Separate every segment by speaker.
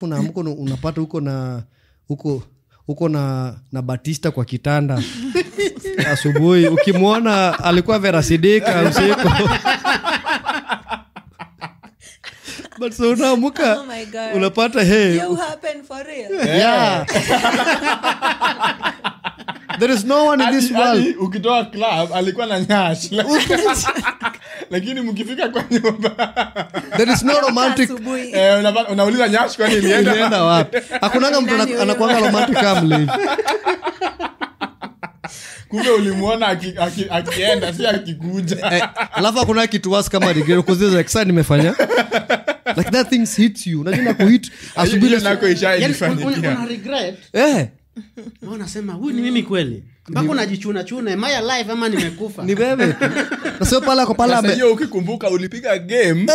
Speaker 1: unaamka unapata huko na Batista kwa kitanda asubuhi, ukimwona alikuwa Vera Sidika usiku. But so unaamka unapata
Speaker 2: you happen for real.
Speaker 1: Yeah. There is no one in this world.
Speaker 3: Ukitoa club alikuwa na nyash. Lakini mkifika kwa nyumba
Speaker 1: there is no romantic.
Speaker 3: Unauliza nyash kwani ilienda
Speaker 1: wapi? Hakunanga mtu anakuanga romantic kamli.
Speaker 3: Kumbe ulimuona akienda si akikuja.
Speaker 1: Alafu hakuna kitu wasi kama regret because like sasa nimefanya. Like that things hits you. Unajua kuhit asubuhi
Speaker 3: nako ishaifanya.
Speaker 4: Una regret? Unasema huyu ni mimi kweli. Mpaka unajichuna chuna, am I alive ama nimekufa?
Speaker 1: Ni wewe. Na sio pala kwa pala.
Speaker 3: Sasa hiyo ukikumbuka ulipiga game.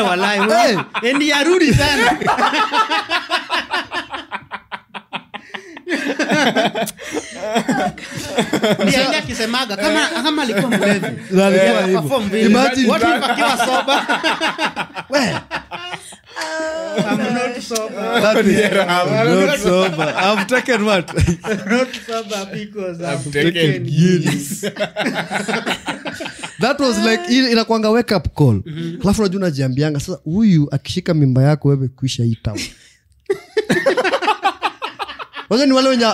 Speaker 4: Wallahi. Endi yarudi sana. Ndio akisemaga kama alikuwa mlevi.
Speaker 1: Imagine
Speaker 4: watu wakiwa soba. I'm not sober.
Speaker 1: Not sober. I've taken what?
Speaker 4: Not sober because I've
Speaker 3: taken Guinness.
Speaker 1: That was like inakuanga wake up call. Alafu unajua unajiambianga sasa huyu akishika mimba yako wewe kuisha hii town. Wazee ni wale wenye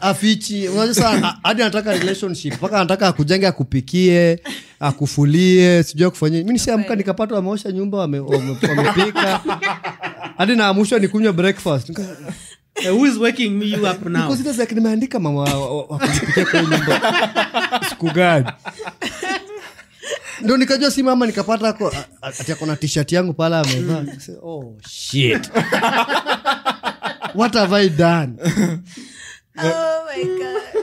Speaker 1: afichi, unajua sana hadi anataka relationship, mpaka anataka akujenge akupikie, akufulie, sijui kufanyia. Mimi nisiamka nikapata wameosha nyumba, wamepika. Hadi naamushwa nikunywa breakfast.
Speaker 4: Who is waking me up now?
Speaker 1: Because it is like nimeandika mama wakupikia kwa nyumba. Siku gani? Ndio nikajua si mama nikapata ati akona t-shirt yangu pala amevaa. Oh shit. What have I done?
Speaker 2: Oh my God.